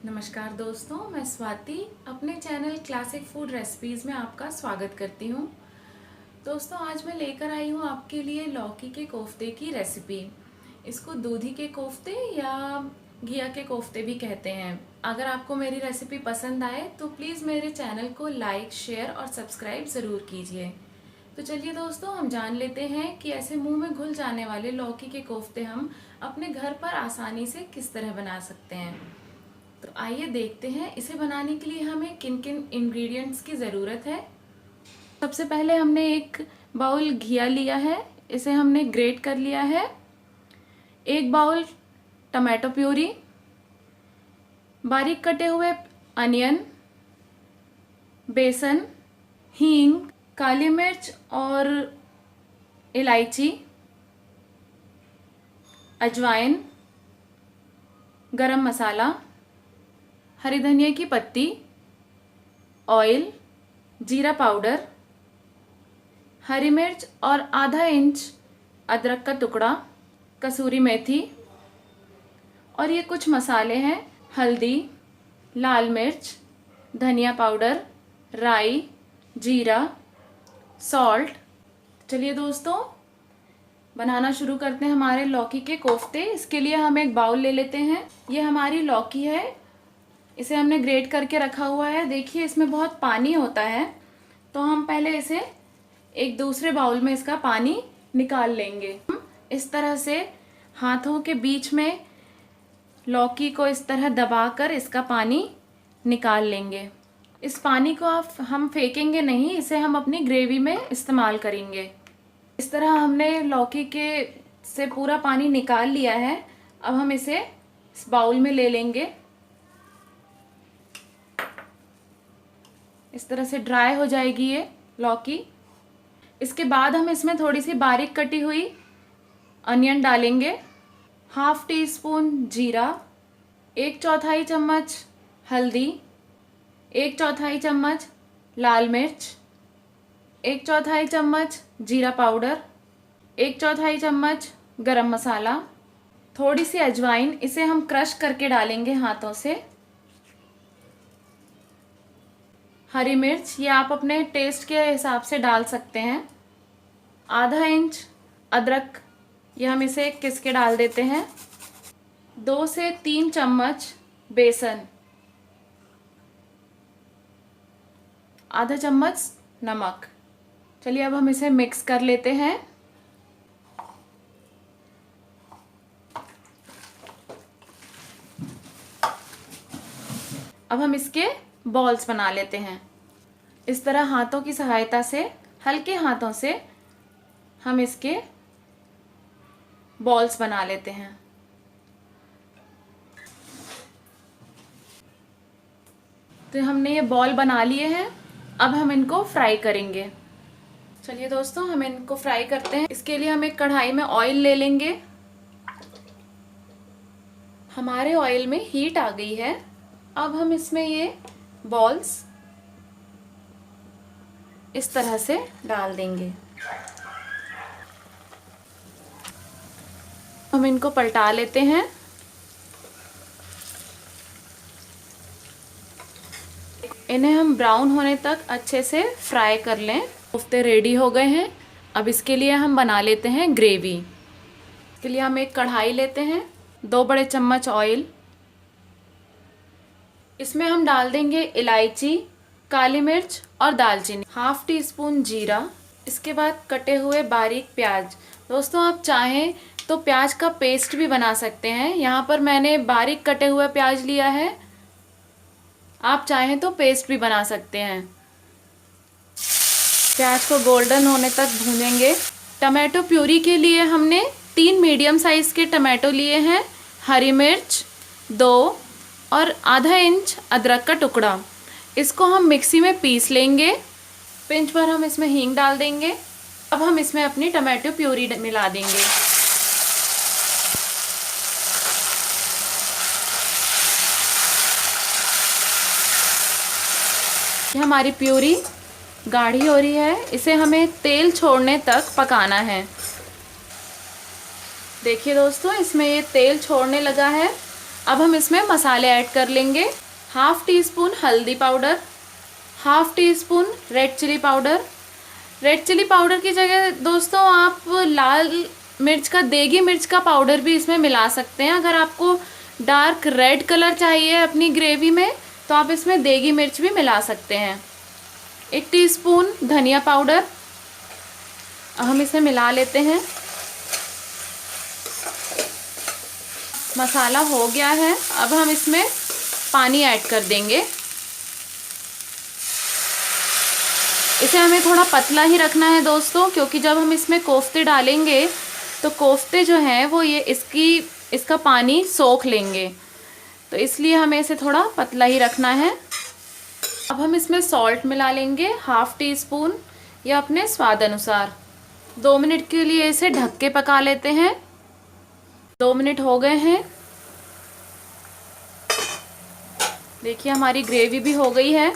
नमस्कार दोस्तों, मैं स्वाति अपने चैनल क्लासिक फूड रेसिपीज़ में आपका स्वागत करती हूँ। दोस्तों, आज मैं लेकर आई हूँ आपके लिए लौकी के कोफ्ते की रेसिपी। इसको दूधी के कोफ्ते या घिया के कोफ्ते भी कहते हैं। अगर आपको मेरी रेसिपी पसंद आए तो प्लीज़ मेरे चैनल को लाइक, शेयर और सब्सक्राइब ज़रूर कीजिए। तो चलिए दोस्तों, हम जान लेते हैं कि ऐसे मुंह में घुल जाने वाले लौकी के कोफ्ते हम अपने घर पर आसानी से किस तरह बना सकते हैं। तो आइए देखते हैं इसे बनाने के लिए हमें किन किन इंग्रेडिएंट्स की ज़रूरत है। सबसे पहले हमने एक बाउल घिया लिया है, इसे हमने ग्रेट कर लिया है। एक बाउल टमाटो प्यूरी, बारीक कटे हुए अनियन, बेसन, हींग, काली मिर्च और इलायची, अजवाइन, गरम मसाला, हरी धनिया की पत्ती, ऑयल, जीरा पाउडर, हरी मिर्च और आधा इंच अदरक का टुकड़ा, कसूरी मेथी और ये कुछ मसाले हैं: हल्दी, लाल मिर्च, धनिया पाउडर, राई, जीरा, सॉल्ट। चलिए दोस्तों, बनाना शुरू करते हैं हमारे लौकी के कोफ्ते। इसके लिए हम एक बाउल ले लेते हैं। ये हमारी लौकी है, इसे हमने ग्रेट करके रखा हुआ है। देखिए, इसमें बहुत पानी होता है, तो हम पहले इसे एक दूसरे बाउल में इसका पानी निकाल लेंगे। इस तरह से हाथों के बीच में लौकी को इस तरह दबाकर इसका पानी निकाल लेंगे। इस पानी को हम फेंकेंगे नहीं, इसे हम अपनी ग्रेवी में इस्तेमाल करेंगे। इस तरह हमने लौकी के से पूरा पानी निकाल लिया है। अब हम इसे इस बाउल में ले लेंगे। इस तरह से ड्राई हो जाएगी ये लौकी। इसके बाद हम इसमें थोड़ी सी बारीक कटी हुई अनियन डालेंगे, हाफ टी स्पून जीरा, 1/4 चम्मच हल्दी, 1/4 चम्मच लाल मिर्च, 1/4 चम्मच जीरा पाउडर, 1/4 चम्मच गरम मसाला, थोड़ी सी अजवाइन, इसे हम क्रश करके डालेंगे हाथों से, हरी मिर्च, ये आप अपने टेस्ट के हिसाब से डाल सकते हैं, आधा इंच अदरक, ये हम इसे घिस के डाल देते हैं, 2 से 3 चम्मच बेसन, आधा चम्मच नमक। चलिए अब हम इसे मिक्स कर लेते हैं। अब हम इसके बॉल्स बना लेते हैं। इस तरह हाथों की सहायता से, हल्के हाथों से हम इसके बॉल्स बना लेते हैं। तो हमने ये बॉल बना लिए हैं। अब हम इनको फ्राई करेंगे। चलिए दोस्तों, हम इनको फ्राई करते हैं। इसके लिए हम एक कढ़ाई में ऑयल ले लेंगे। हमारे ऑयल में हीट आ गई है। अब हम इसमें ये बॉल्स इस तरह से डाल देंगे। हम इनको पलटा लेते हैं। इन्हें हम ब्राउन होने तक अच्छे से फ्राई कर लें। कोफ्ते रेडी हो गए हैं। अब इसके लिए हम बना लेते हैं ग्रेवी। इसके लिए हम एक कढ़ाई लेते हैं, 2 बड़े चम्मच ऑयल, इसमें हम डाल देंगे इलायची, काली मिर्च और दालचीनी, हाफ टी स्पून जीरा, इसके बाद कटे हुए बारीक प्याज। दोस्तों, आप चाहें तो प्याज का पेस्ट भी बना सकते हैं। यहाँ पर मैंने बारीक कटे हुए प्याज लिया है, आप चाहें तो पेस्ट भी बना सकते हैं। प्याज को गोल्डन होने तक भूनेंगे। टमाटो प्यूरी के लिए हमने 3 मीडियम साइज़ के टमाटो लिए हैं, हरी मिर्च 2 और आधा इंच अदरक का टुकड़ा। इसको हम मिक्सी में पीस लेंगे। पिंच भर हम इसमें हींग डाल देंगे। अब हम इसमें अपनी टमाटो प्यूरी मिला देंगे। ये हमारी प्यूरी गाढ़ी हो रही है, इसे हमें तेल छोड़ने तक पकाना है। देखिए दोस्तों, इसमें ये तेल छोड़ने लगा है। अब हम इसमें मसाले ऐड कर लेंगे। 1/2 टीस्पून हल्दी powder, 1/2 teaspoon red chilli powder. Red chilli powder की जगह दोस्तों आप लाल मिर्च का, देगी मिर्च का पाउडर भी इसमें मिला सकते हैं। अगर आपको डार्क रेड कलर चाहिए अपनी ग्रेवी में तो आप इसमें देगी मिर्च भी मिला सकते हैं। 1 टीस्पून धनिया पाउडर। हम इसे मिला लेते हैं। मसाला हो गया है। अब हम इसमें पानी ऐड कर देंगे। इसे हमें थोड़ा पतला ही रखना है दोस्तों, क्योंकि जब हम इसमें कोफ्ते डालेंगे तो कोफ्ते जो हैं वो ये इसका पानी सोख लेंगे, तो इसलिए हमें इसे थोड़ा पतला ही रखना है। अब हम इसमें सॉल्ट मिला लेंगे 1/2 टीस्पून या अपने स्वाद अनुसार। 2 मिनट के लिए इसे ढक के पका लेते हैं। 2 मिनट हो गए हैं। देखिए हमारी ग्रेवी भी हो गई है।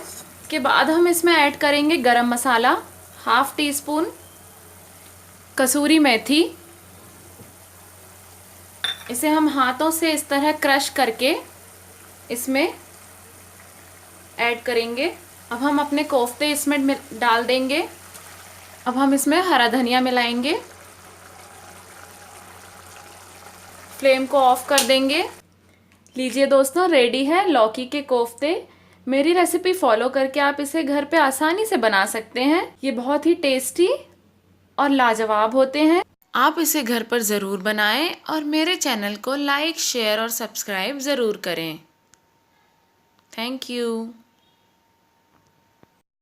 के बाद हम इसमें ऐड करेंगे गरम मसाला 1/2 टीस्पून, कसूरी मेथी। इसे हम हाथों से इस तरह क्रश करके इसमें ऐड करेंगे। अब हम अपने कोफ्ते इसमें डाल देंगे। अब हम इसमें हरा धनिया मिलाएंगे। फ्लेम को ऑफ कर देंगे। लीजिए दोस्तों, रेडी है लौकी के कोफ्ते। मेरी रेसिपी फॉलो करके आप इसे घर पे आसानी से बना सकते हैं। ये बहुत ही टेस्टी और लाजवाब होते हैं। आप इसे घर पर ज़रूर बनाएं और मेरे चैनल को लाइक, शेयर और सब्सक्राइब ज़रूर करें। Thank you.